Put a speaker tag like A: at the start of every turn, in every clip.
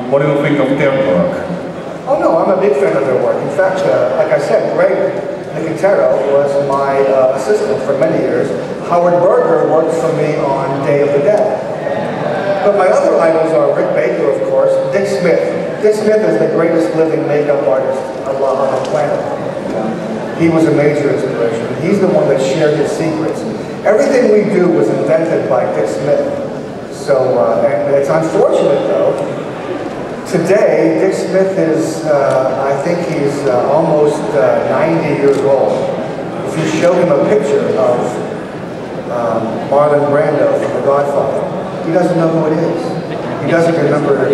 A: What do you think of their work?
B: Oh no, I'm a big fan of their work. In fact, like I said, Greg Nicotero was my assistant for many years. Howard Berger worked for me on Day of the Dead. But my other idols are Rick Baker, of course, Dick Smith. Dick Smith is the greatest living makeup artist on the planet. He was a major inspiration. He's the one that shared his secrets. Everything we do was invented by Dick Smith. So, and it's unfortunate though, today, Dick Smith is, I think he's almost 90 years old. If you show him a picture of Marlon Brando from The Godfather, he doesn't know who it is. He doesn't remember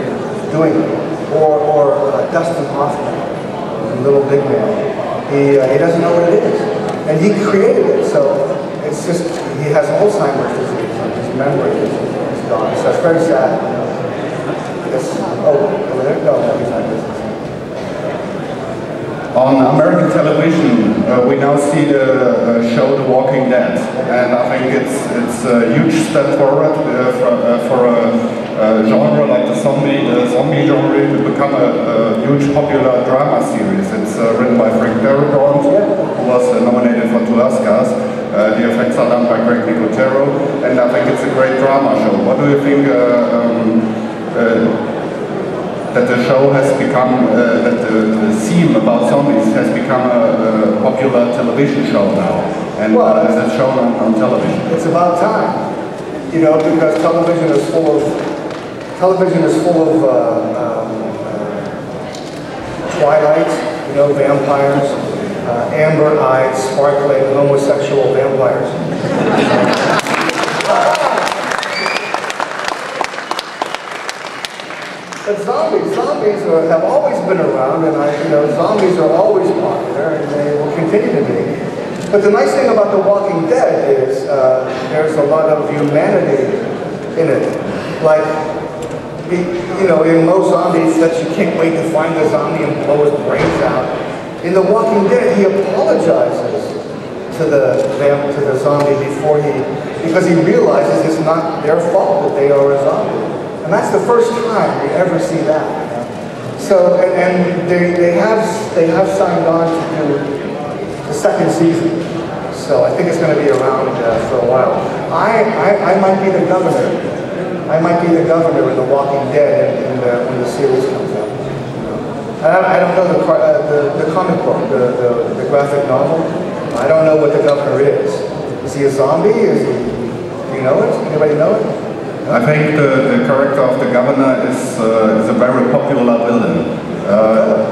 B: doing it. Or Dustin Hoffman, in Little Big Man. He doesn't know what it is. And he created it, so it's just, he has Alzheimer's disease, and his memory is gone. So it's very sad. Oh, over there? No, he's not business.
A: On American television, we now see the show The Walking Dead, and I think it's a huge step forward for a genre like the zombie genre to become a huge popular drama series. It's written by Frank Darabont, who was nominated for 2 Oscars. The effects are done by Greg Nicotero, and I think it's a great drama show. What do you think that the show has become, that the theme about zombies has become a popular television show now, and it's shown on television?
B: It's about time, you know, because television is full of Twilight, you know, vampires, amber-eyed, sparkling, homosexual vampires. But zombies have always been around, and zombies are always popular, and they will continue to be. But the nice thing about The Walking Dead is there's a lot of humanity in it. Like, you know, in most zombies, that you can't wait to find the zombie and blow his brains out. In The Walking Dead, he apologizes to the zombie because he realizes it's not their fault that they are a zombie. And that's the first time we ever see that. So, and they have signed on to do the 2nd season. So I think it's going to be around for a while. I might be the governor. I might be the governor in The Walking Dead when the series comes out. I don't know the comic book, the graphic novel. I don't know what the governor is. Is he a zombie? Is he? Do you know it? Anybody know it?
A: I think the character of the governor is a very popular villain,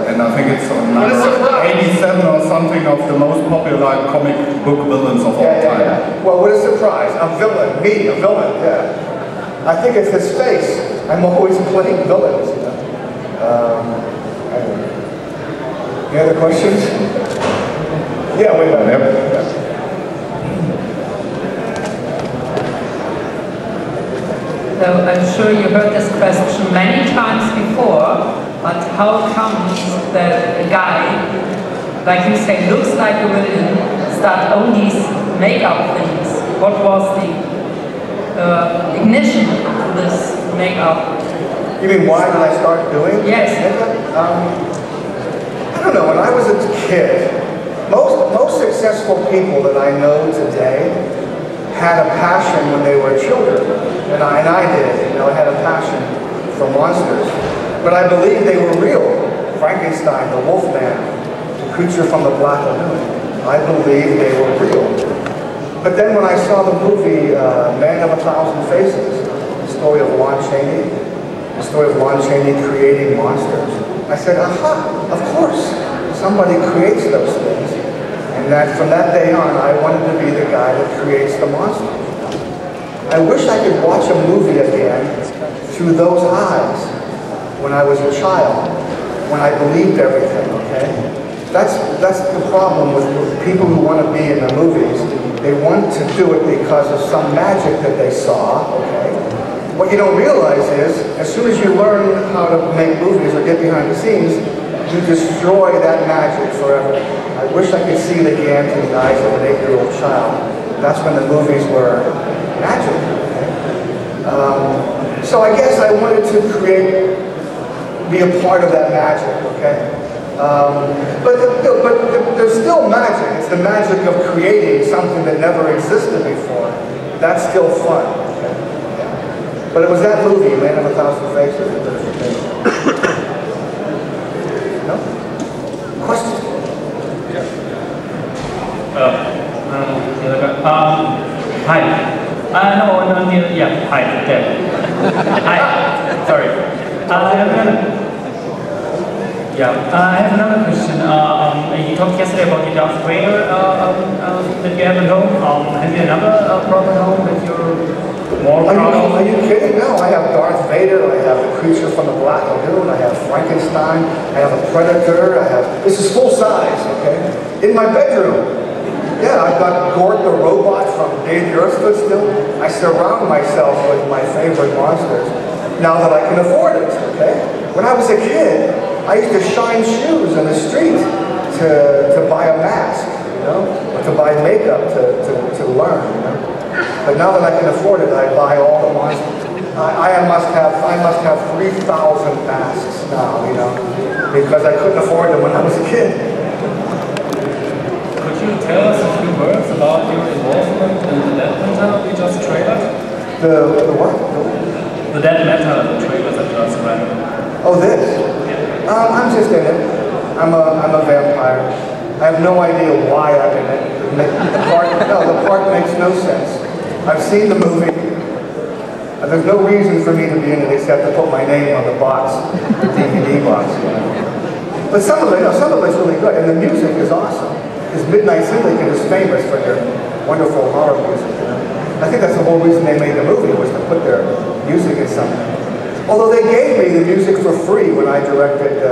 A: and I think it's on number 87 or something of the most popular comic book villains of all time.
B: Yeah. Well, what a surprise! A villain, me, a villain. Yeah, I think it's his face. I'm always playing villains. You know? Any other questions? Yeah, wait a minute. Yeah.
C: So I'm sure you heard this question many times before, but how comes that a guy, like you say, looks like a villain, start all these makeup things? What was the ignition to this makeup?
B: You mean why did I start doing makeup? I don't know, when I was a kid, most successful people that I know today had a passion when they were children, and I did. You know, I had a passion for monsters, but I believed they were real. Frankenstein, the Wolfman, the creature from the Black Lagoon. I believed they were real. But then when I saw the movie Man of a Thousand Faces, the story of Lon Chaney, the story of Lon Chaney creating monsters, I said, aha, of course, somebody creates those things. And that from that day on, I wanted to be the guy that creates the monster. I wish I could watch a movie again through those eyes when I was a child, when I believed everything, okay? That's the problem with people who want to be in the movies. They want to do it because of some magic that they saw, okay? What you don't realize is, as soon as you learn how to make movies or get behind the scenes, you destroy that magic forever. I wish I could see it again through the eyes of an 8-year-old child. That's when the movies were magic. So I guess I wanted to create be a part of that magic, okay? But there's still magic. It's the magic of creating something that never existed before. That's still fun. Okay? But it was that movie, Man of a Thousand Faces. No? Question?
D: Hi. No, yeah, hi, there. Hi, sorry. I have another question. You talked yesterday about your Darth Vader that you have at home. Have you another product at home that you're more proud of?
B: Are you kidding? No, I have Darth Vader, I have the creature from the Black Lagoon, I have Frankenstein, I have a Predator, this is full size, okay? In my bedroom. Yeah, I've got Gort the robot from Day the Earth Stood Still. I surround myself with my favorite monsters now that I can afford it, okay? When I was a kid, I used to shine shoes in the street to buy a mask, you know, or to buy makeup to learn, you know. But now that I can afford it, I buy all the monsters. I must have 3,000 masks now, you know, because I couldn't afford them when I was a kid.
D: Could you tell us a few words about your involvement in the death metal we just trailered?
B: The what?
D: The death metal trailer that just ran.
B: Oh, this? I'm just in it. I'm a vampire. I have no idea why I'm in it. The part makes no sense. I've seen the movie. There's no reason for me to be in it except to put my name on the box, the DVD box. You know? But some of it's really good, and the music is awesome. Because Midnight Syndicate is famous for their wonderful horror music. You know? I think that's the whole reason they made the movie, was to put their music in something. Although they gave me the music for free when I directed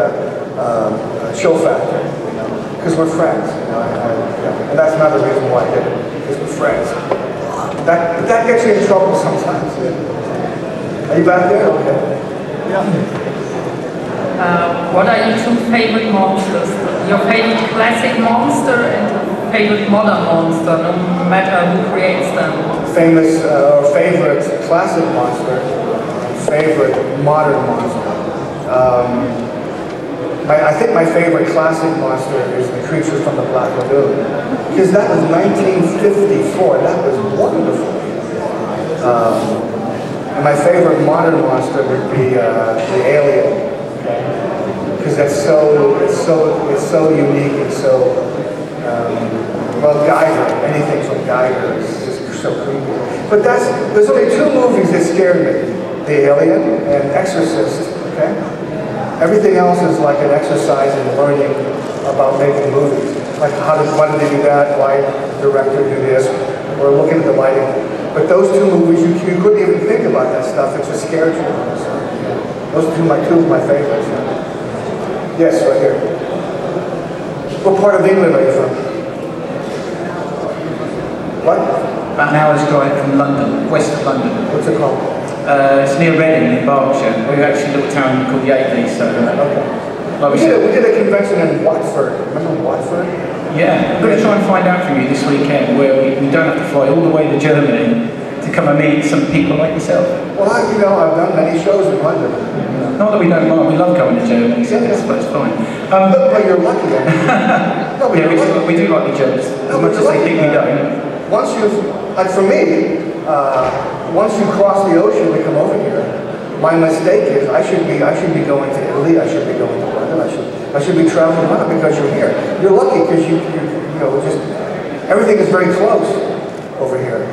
B: Show Factor, you know, because we're friends. You know, and that's another reason why I did it, because we're friends. That gets you in trouble sometimes. Are you back there? Okay. Yeah.
C: What are your two favorite monsters? Your favorite classic monster and favorite modern monster, no matter who creates them?
B: Favorite classic monster, favorite modern monster. I think my favorite classic monster is the creature from the Black Lagoon, because that was 1954. That was wonderful. And my favorite modern monster would be the Alien. Because it's so unique and so well, Geiger, anything from Geiger is just so creepy. But there's only two movies that scared me: The Alien and Exorcist. Okay, everything else is like an exercise in learning about making movies. Like why did they do that? Why did the director do this? Or looking at the lighting. But those two movies, you couldn't even think about that stuff. It just scared you. So, those are two of my favorites. Yes, right here. What part of England are you from? What?
D: About an hour's drive from London, west of London.
B: What's it called?
D: It's near Reading in Berkshire. We're actually a little town called Yateley, so...
B: Okay.
D: Like
B: we did a convention in Watford. Remember Watford?
D: Yeah, I'm going to try and find out from you this weekend where we don't have to fly all the way to Germany to come and meet some people like yourself.
B: Well, I've done many shows in London.
D: Not that we don't mind, we love coming to Germany, so it's fine.
B: But you're lucky. No,
D: yeah, we do like the Germans, as much as they think we don't.
B: Once for me, once you cross the ocean to come over here, my mistake is I should be going to Italy, I should be going to London, I should be traveling around because you're here. You're lucky because you just everything is very close over here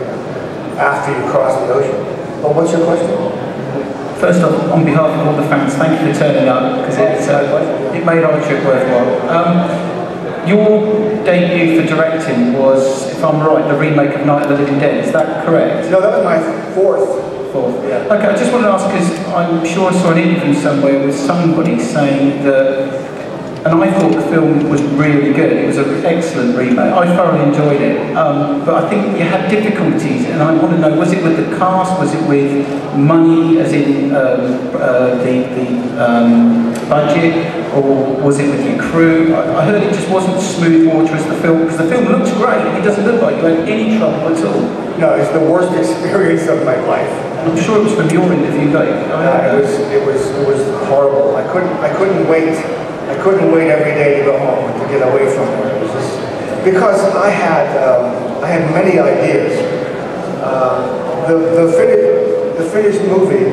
B: after you cross the ocean. But what's your question?
D: First off, on behalf of all the fans, thank you for turning up because it made our trip worthwhile. Your debut for directing was, if I'm right, the remake of Night of the Living Dead. Is that correct?
B: No, that was my fourth.
D: Yeah. Okay, I just wanted to ask because I'm sure I saw an interview somewhere with somebody saying that, and I thought the film was really good. It was an excellent remake. I thoroughly enjoyed it, but I think you had difficulties, and I want to know: was it with the cast? Was it with money, as in the budget, or was it with your crew? I heard it just wasn't smooth water as the film, because the film looks great. It doesn't look like you had any trouble at all.
B: No, it's the worst experience of my life.
D: I'm sure it was from your interview, though.
B: It was horrible. I couldn't wait. I couldn't wait every day to go home and to get away from her. It was just, because I had many ideas. The finished movie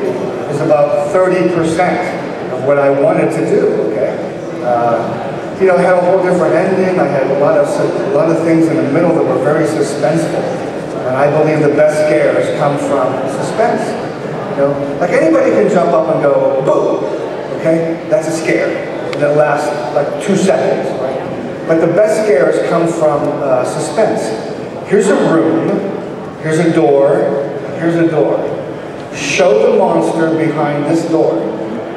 B: is about 30% of what I wanted to do. Okay, you know, I had a whole different ending. I had a lot of things in the middle that were very suspenseful, and I believe the best scares come from suspense. You know, like anybody can jump up and go boom. Okay, that's a scare, and it lasts like 2 seconds. Right? But the best scares come from suspense. Here's a room. Here's a door. Here's a door. Show the monster behind this door.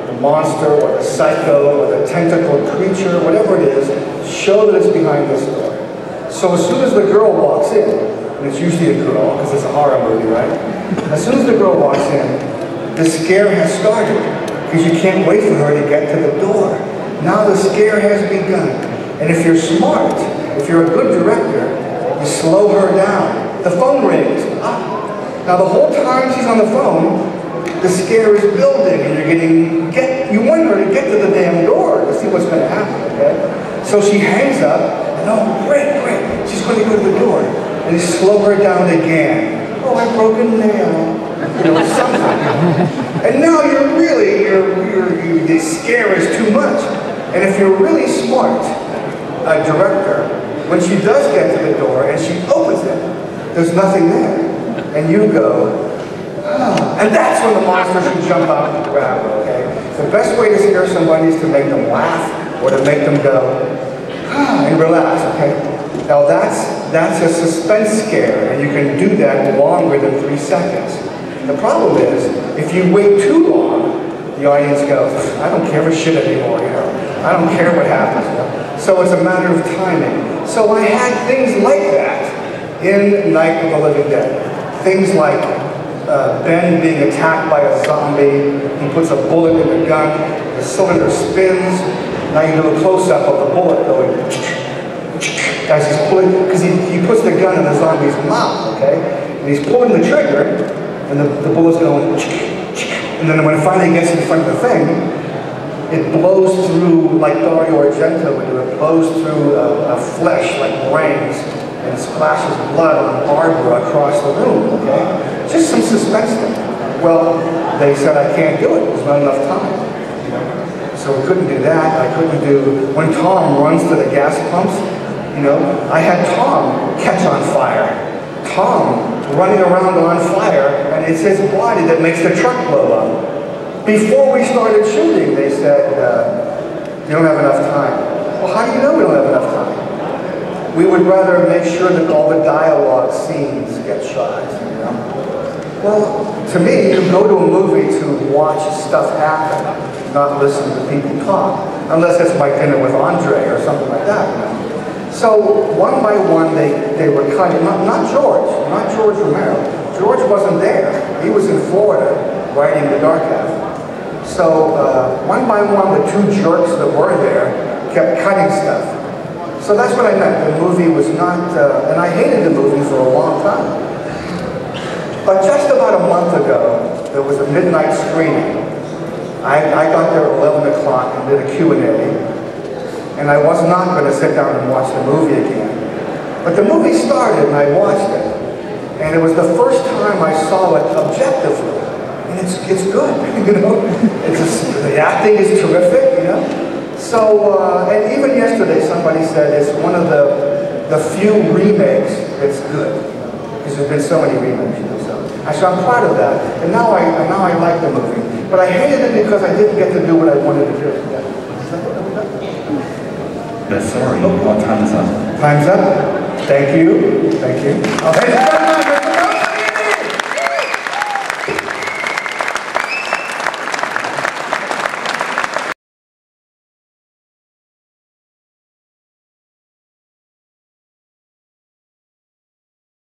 B: The monster or the psycho or the tentacled creature, whatever it is, show that it's behind this door. So as soon as the girl walks in, and it's usually a girl, because it's a horror movie, right? As soon as the girl walks in, the scare has started, because you can't wait for her to get to the door. Now the scare has begun. And if you're smart, if you're a good director, you slow her down. The phone rings. Now the whole time she's on the phone, the scare is building, and you want her to get to the damn door to see what's going to happen, okay? So she hangs up, and oh, great, she's going to go to the door. And you slow her down again. Oh, I broke a nail. You know, something. And now the scare is too much. And if you're really smart, a director, when she does get to the door and she opens it, there's nothing there. And you go, oh. And that's when the monster should jump out and grab her, okay? The best way to scare somebody is to make them laugh or to make them go, and relax, okay? Now that's a suspense scare, and you can do that longer than 3 seconds. The problem is, if you wait too long, the audience goes, I don't care for shit anymore, you know? I don't care what happens, you know? So it's a matter of timing. So I had things like that in Night of the Living Dead. Things like Ben being attacked by a zombie, he puts a bullet in the gun, the cylinder spins, now you do a close-up of the bullet going as he's pulling, because he puts the gun in the zombie's mouth, okay? And he's pulling the trigger, and the bullet's going, and then when it finally gets in front of the thing, it blows through, like Dario Argento would do, it blows through flesh like brains, and it splashes blood on Barbara across the room, okay? Just some suspense there. Well, they said I can't do it, there's not enough time. You know? So we couldn't do that. I couldn't do, when Tom runs to the gas pumps, you know, I had Tom catch on fire. Tom running around on fire, and it's his body that makes the truck blow up. Before we started shooting, they said, you don't have enough time. Well, how do you know we don't have enough time? We would rather make sure that all the dialogue scenes get shot, you know? Well, to me, you go to a movie to watch stuff happen, not listen to people talk, unless it's like Dinner with Andre or something like that, you know? So one by one, they were cutting, not George Romero. George wasn't there. He was in Florida writing The Dark Half. So one by one, the 2 jerks that were there kept cutting stuff. So that's what I meant. The movie was not, and I hated the movie for a long time. But just about a month ago, there was a midnight screening. I got there at 11 o'clock and did a Q&A. And I was not going to sit down and watch the movie again. But the movie started and I watched it. And it was the first time I saw it objectively. And it's good, you know? The acting is terrific, you know? So, and even yesterday somebody said it's one of the few remakes that's good. Because there's been so many remakes, you know? So I'm proud of that. And now I like the movie. But I hated it because I didn't get to do what I wanted to do. Yeah.
A: Sorry, what time is up?
B: Time's up. Thank you. Thank you.